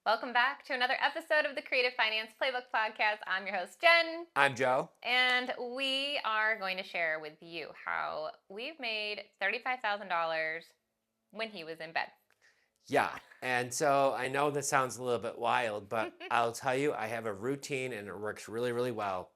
Welcome back to another episode of the Creative Finance Playbook Podcast. I'm your host, Jen, I'm Joe. and we are going to share with you how we've made $35,000 when he was in bed. Yeah, and so I know this sounds a little bit wild, but I'll tell you, I have a routine and it works really, really well.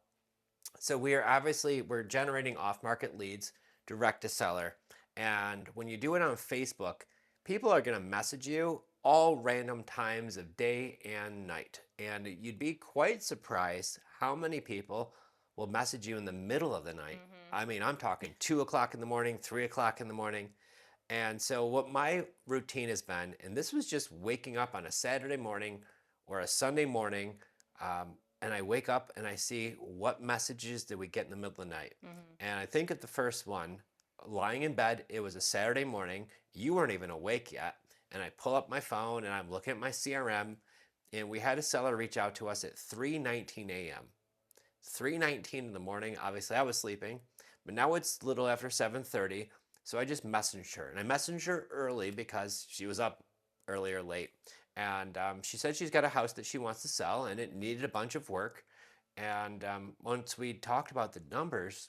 So we're generating off-market leads direct to seller. And when you do it on Facebook, people are going to message you all random times of day and night. And you'd be quite surprised how many people will message you in the middle of the night. Mm-hmm. I mean, I'm talking 2 o'clock in the morning, 3 o'clock in the morning. And so, what my routine has been, and this was just waking up on a Saturday morning or a Sunday morning, and I wake up and I see what messages did we get in the middle of the night. Mm-hmm. And I think at the first one, lying in bed, it was a Saturday morning. You weren't even awake yet. And I pull up my phone and I'm looking at my CRM, and we had a seller reach out to us at 3:19 a.m. 3:19 in the morning. Obviously, I was sleeping, but now it's a little after 7:30. So I just messaged her, and I messaged her early because she was up early or late. And she said she's got a house that she wants to sell, and it needed a bunch of work. And once we talked about the numbers,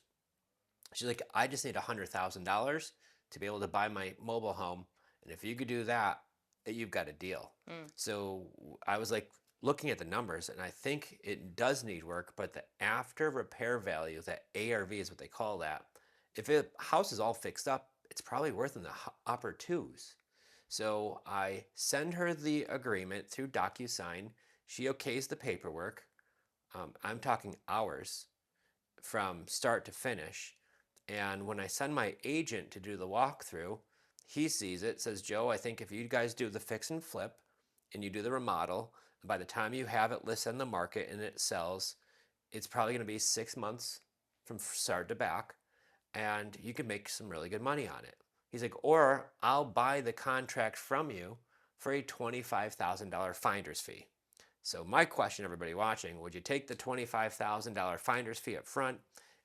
she's like, "I just need $100,000 to be able to buy my mobile home, and if you could do that, you've got a deal." Mm. So I was like looking at the numbers, and I think it does need work, but the after repair value, that ARV is what they call that. If a house is all fixed up, it's probably worth in the upper twos. So I send her the agreement through DocuSign. She okays the paperwork. I'm talking hours from start to finish. And when I send my agent to do the walkthrough, he sees it, says, "Joe, I think if you guys do the fix and flip and you do the remodel, by the time you have it listed on the market and it sells, it's probably going to be 6 months from start to back, and you can make some really good money on it." He's like, "Or I'll buy the contract from you for a $25,000 finder's fee." So my question, everybody watching, would you take the $25,000 finder's fee up front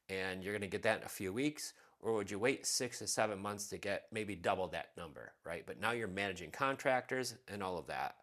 and you're going to get that in a few weeks? Or would you wait 6 to 7 months to get maybe double that number, right? But now you're managing contractors and all of that.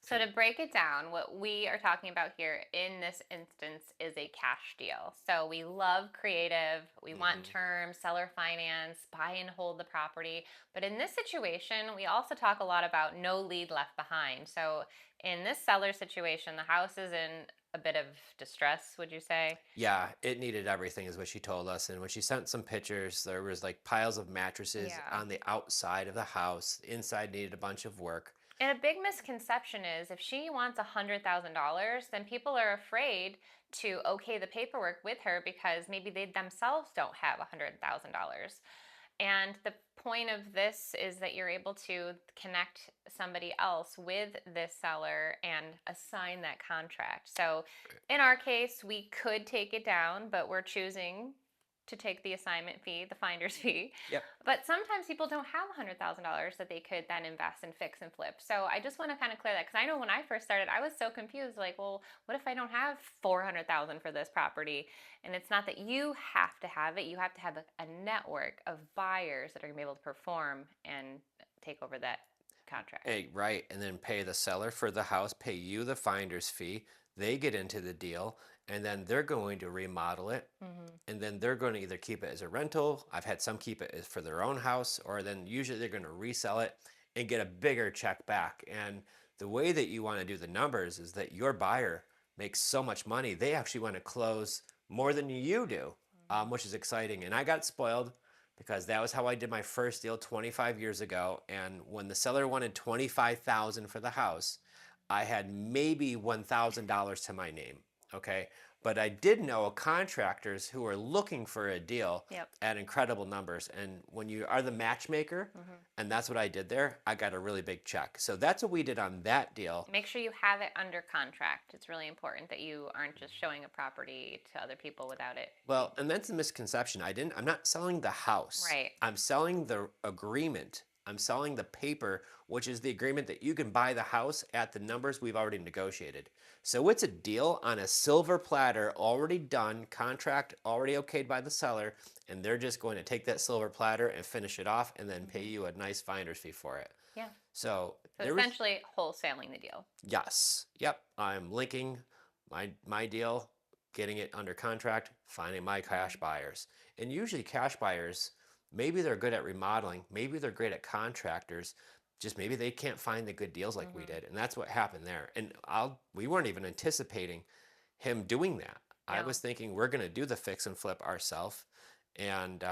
So, to break it down, what we are talking about here in this instance is a cash deal. So, we love creative, we want Mm-hmm. term, seller finance, buy and hold the property. But in this situation, we also talk a lot about no lead left behind. So, in this seller situation, the house is in a bit of distress, would you say? Yeah, it needed everything, is what she told us. And when she sent some pictures, there was like piles of mattresses Yeah. on the outside of the house. Inside needed a bunch of work. And a big misconception is if she wants $100,000, then people are afraid to okay the paperwork with her because maybe they themselves don't have $100,000. And the point of this is that you're able to connect somebody else with this seller and assign that contract. So in our case, we could take it down, but we're choosing to take the assignment fee, the finder's fee. Yep. But sometimes people don't have $100,000 that they could then invest and fix and flip. So I just want to kind of clear that because I know when I first started, I was so confused. Like, well, what if I don't have 400,000 for this property? And it's not that you have to have it; you have to have a network of buyers that are going to be able to perform and take over that contract. Hey, right. And then pay the seller for the house, pay you the finder's fee. They get into the deal, and then they're going to remodel it. Mm-hmm. And then they're going to either keep it as a rental. I've had some keep it as for their own house, or then usually they're going to resell it and get a bigger check back. And the way that you want to do the numbers is that your buyer makes so much money, they actually want to close more than you do, Mm-hmm. which is exciting. And I got spoiled because that was how I did my first deal 25 years ago. And when the seller wanted 25,000 for the house, I had maybe $1,000 to my name. Okay. But I did know contractors who were looking for a deal Yep. at incredible numbers. And when you are the matchmaker, Mm-hmm. and that's what I did there, I got a really big check. So that's what we did on that deal. Make sure you have it under contract. It's really important that you aren't just showing a property to other people without it. Well, and that's a misconception. I'm not selling the house. Right. I'm selling the agreement. I'm selling the paper, which is the agreement that you can buy the house at the numbers we've already negotiated. So it's a deal on a silver platter, already done, contract already okayed by the seller, and they're just going to take that silver platter and finish it off and then pay Mm-hmm. you a nice finder's fee for it. Yeah. So So there was, essentially wholesaling the deal. yes, yep, I'm linking my deal, getting it under contract, finding my cash Mhm. buyers. And usually cash buyers, maybe they're good at remodeling, maybe they're great at contractors, just maybe they can't find the good deals like we Mhm. did. And that's what happened there. And we weren't even anticipating him doing that. I No. was thinking we're going to do the fix and flip ourselves. And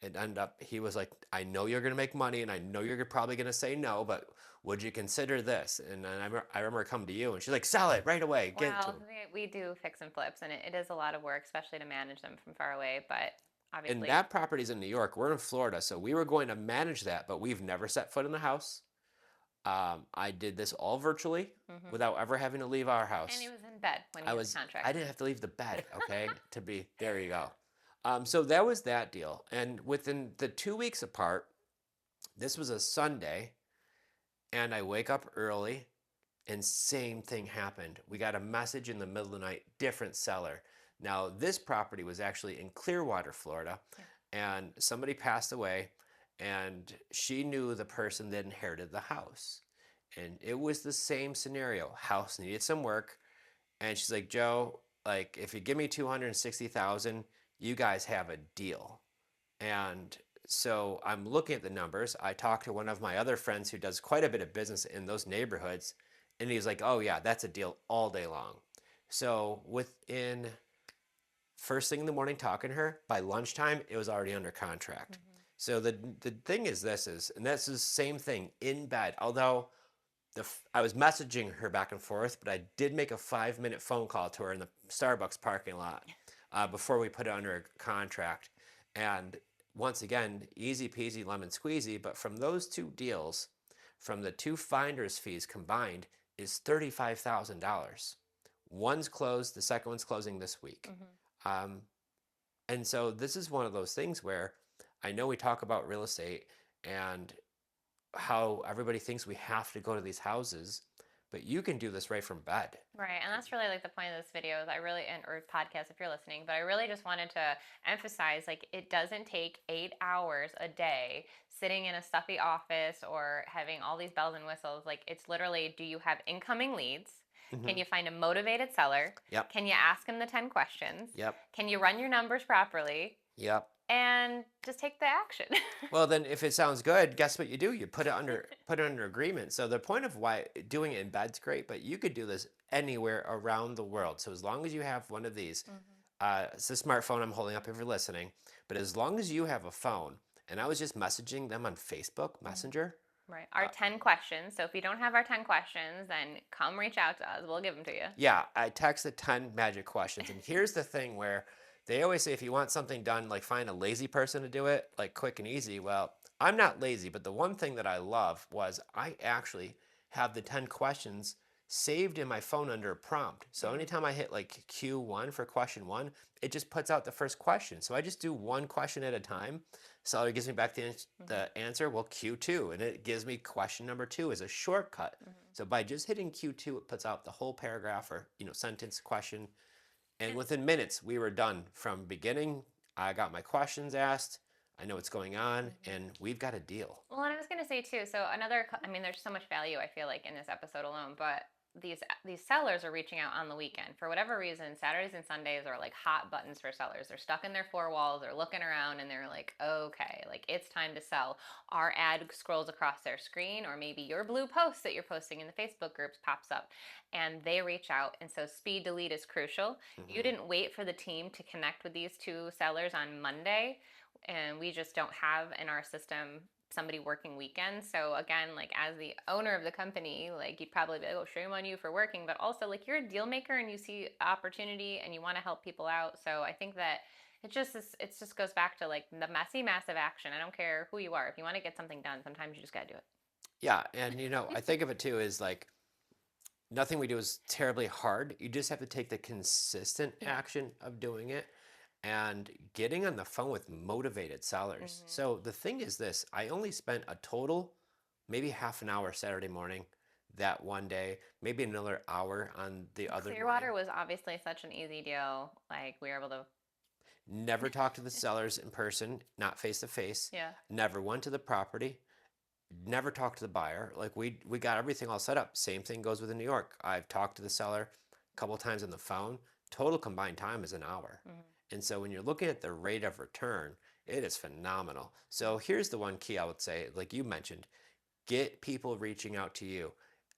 it ended up, he was like, I know you're going to make money and I know you're probably going to say no, but would you consider this? And then I remember coming to you and she's like, sell it right away, get it to Well, him. we do fix and flips, and it is a lot of work, especially to manage them from far away. But And obviously, that property's in New York. We're in Florida, so we were going to manage that, but we've never set foot in the house. I did this all virtually hmm without ever having to leave our and he house. was in bed when he I had the was contract I didn't signed. have to leave the bed, okay? To be there you go. So that was that deal. And within the 2 weeks apart, this was a Sunday, and I wake up early and same thing happened. We got a message in the middle of the night, different seller. Now, this property was actually in Clearwater, Florida, Yeah. and somebody passed away, and she knew the person that inherited the house. And it was the same scenario. House needed some work, and she's like, "Joe, like if you give me 260,000, you guys have a deal." And so I'm looking at the numbers. I talked to one of my other friends who does quite a bit of business in those neighborhoods, and he's like, "Oh yeah, that's a deal all day long." So within first thing in the morning talking to her, by lunchtime it was already under contract. hmm So the thing is this is, and that's the same thing in bed. Although I was messaging her back and forth, but I did make a 5-minute phone call to her in the Starbucks parking lot before we put it under a contract. And once again, easy peasy lemon squeezy. But from those two deals, from the two finders fees combined, is $35,000. One's closed, the second one's closing this week. hmm Um, and so this is one of those things where I know we talk about real estate and how everybody thinks we have to go to these houses, but you can do this right from bed. Right, and that's really like the point of this video is I really and or podcast if you're listening, but I really just wanted to emphasize like it doesn't take 8 hours a day sitting in a stuffy office or having all these bells and whistles. Like it's literally, do you have incoming leads? Can Hmm. you find a motivated seller? Yep. Can you ask them the 10 questions? Yep. Can you run your numbers properly? Yep. And just take the action. Well, then if it sounds good, guess what you do? You put it under agreement. So the point of why doing it in bed's great, but you could do this anywhere around the world. So as long as you have one of these, hmm it's a smartphone I'm holding up if you're listening, but as long as you have a phone, and I was just messaging them on Facebook hmm Messenger. Right. Our Uh, 10 questions. So if you don't have our 10 questions, then come reach out to us. We'll give them to you. Yeah, I texted 10 magic questions. And here's the thing where they always say if you want something done, like find a lazy person to do it, like quick and easy. Well, I'm not lazy, but the one thing that I love was I actually have the 10 questions saved in my phone under a prompt. So Mm. anytime I hit like Q1 for question one, it just puts out the first question. So I just do one question at a time. So it gives me back Mhm. the answer, well, Q2, and it gives me question number two as a shortcut. Mhm. So by just hitting Q2, it puts out the whole paragraph or sentence question, and And within minutes we were done from beginning. I got my questions asked. I know what's going on, mhm. and we've got a deal. Well, and I was going to say too. So another, I mean, there's so much value I feel like in this episode alone, but these sellers are reaching out on the weekend for whatever reason. Saturdays and Sundays are like hot buttons for sellers. They're stuck in their four walls. They're looking around and they're like, okay, like it's time to sell. Our ad scrolls across their screen, or maybe your blue post that you're posting in the Facebook groups pops up, and they reach out. And so speed delete is crucial. You Hmm. didn't wait for the team to connect with these two sellers on Monday, and we just don't have in our system somebody working weekends. So again, like as the owner of the company, like you'd probably be like, oh, shame on you for working, but also like you're a deal maker and you see opportunity and you want to help people out. So I think that it just goes back to like the messy massive action. I don't care who you are. If you want to get something done, sometimes you just got to do Yeah, and I think of it too as like nothing we do is terribly hard. You just have to take the consistent it. Yeah. action of doing it and getting on the phone with motivated sellers. hmm So the thing is this, I only spent a total maybe half an hour Saturday morning that one day, maybe another hour on the other morning. Clearwater was obviously such an easy deal. Like we were able to, Never talked to the sellers in person, not face to face. yeah. Never went to the property. never talk to the buyer. Like we got everything all set up. Same thing goes with in New York. I've talked to the seller a couple of times on the phone. Total combined time is an hour. Mhm. And so when you're looking at the rate of return, it is phenomenal. So here's the one key I would say, like you mentioned, get people reaching out to you,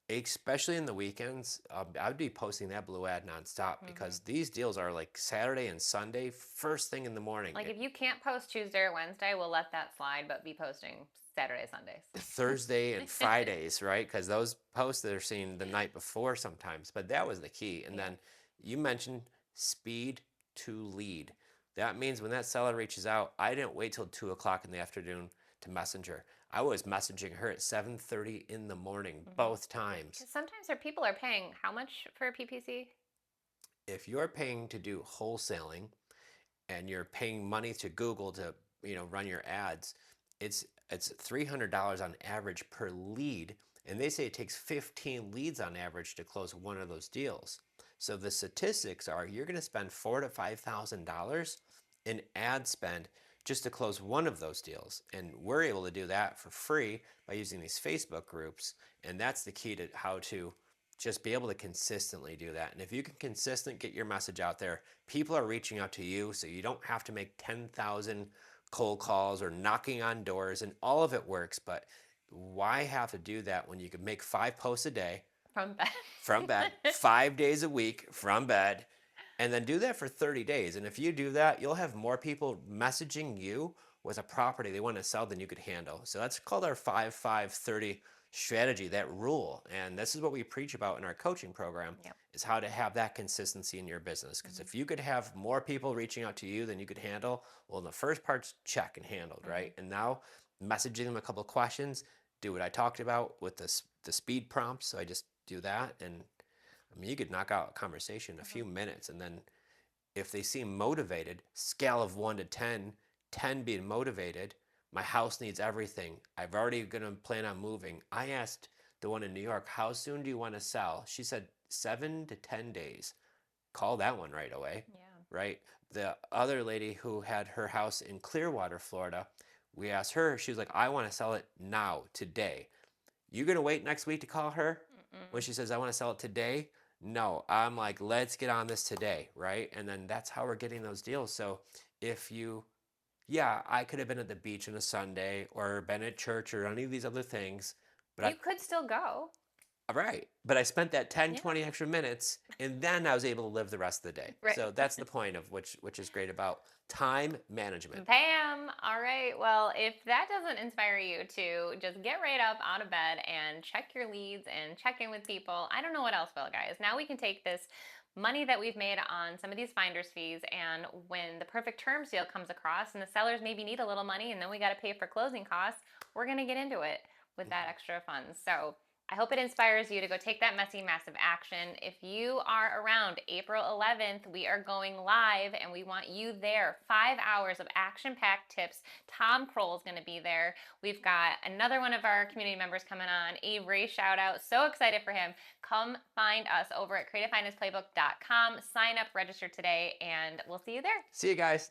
especially in the weekends. I would be posting that blue ad nonstop Mhm. because these deals are like Saturday and Sunday, first thing in the morning. Like if you can't post Tuesday or Wednesday, we'll let that slide, but be posting Saturday, Sundays. Thursday and Fridays, right? Because those posts they're seeing the night before sometimes. But that was the key. And Yep. then you mentioned speed to lead. That means when that seller reaches out, I didn't wait till 2 o'clock in the afternoon to messenger. I was messaging her at 7:30 in the morning both times. Because sometimes our people are paying how much for a PPC? If you're paying to do wholesaling, and you're paying money to Google to run your ads, it's $300 on average per lead, and they say it takes 15 leads on average to close one of those deals. So the statistics are you're going to spend $4,000 to $5,000 in ad spend just to close one of those deals, and we're able to do that for free by using these Facebook groups, and that's the key to how to just be able to consistently do that. And if you can consistent get your message out there, people are reaching out to you, so you don't have to make 10,000 cold calls or knocking on doors, and all of it works. But why have to do that when you can make 5 posts a day From bed. from bed, 5 days a week from bed, and then do that for 30 days? And if you do that, you'll have more people messaging you with a property they want to sell than you could handle. So that's called our 5-5-30 strategy, that rule. And this is what we preach about in our coaching program, Yep. is how to have that consistency in your business. Because Mhm. if you could have more people reaching out to you than you could handle, well, the first part's check and handled, Mhm. right? And now messaging them a couple of questions, do what I talked about with the speed prompts. So I just do that, and I mean, you could knock out a conversation in a few Mhm. minutes, and then if they seem motivated, scale of 1 to 10, 10 being motivated, my house needs everything. I've already gonna plan on moving. I asked the one in New York, how soon do you want to sell? She said 7 to 10 days. Call that one right away, Yeah. right? The other lady who had her house in Clearwater, Florida, we asked her, she was like, I want to sell it now, today. You gonna wait next week to call her when Mm-mm. she says I want to sell it today? No, I'm like, let's get on this today, right? And then that's how we're getting those deals. So if you, yeah, I could have been at the beach on a Sunday or been at church or any of these other things, but You could still go. right, but I spent that 10, Yeah. 20 extra minutes, and then I was able to live the rest of the day. Right. So that's the point of which is great about time management. Bam. All right. Well, if that doesn't inspire you to just get right up out of bed and check your leads and check in with people, I don't know what else will, guys. Now we can take this money that we've made on some of these finder's fees, and when the perfect terms deal comes across and the sellers maybe need a little money and then we got to pay for closing costs, we're going to get into it with that Mhm. extra funds. So I hope it inspires you to go take that messy, massive action. If you are around April 11th, we are going live and we want you there. 5 hours of action packed tips. Tom Kroll is going to be there. We've got another one of our community members coming on, Avery, shout out. So excited for him. Come find us over at creativefinanceplaybook.com. Sign up, register today, and we'll see you there. See you guys.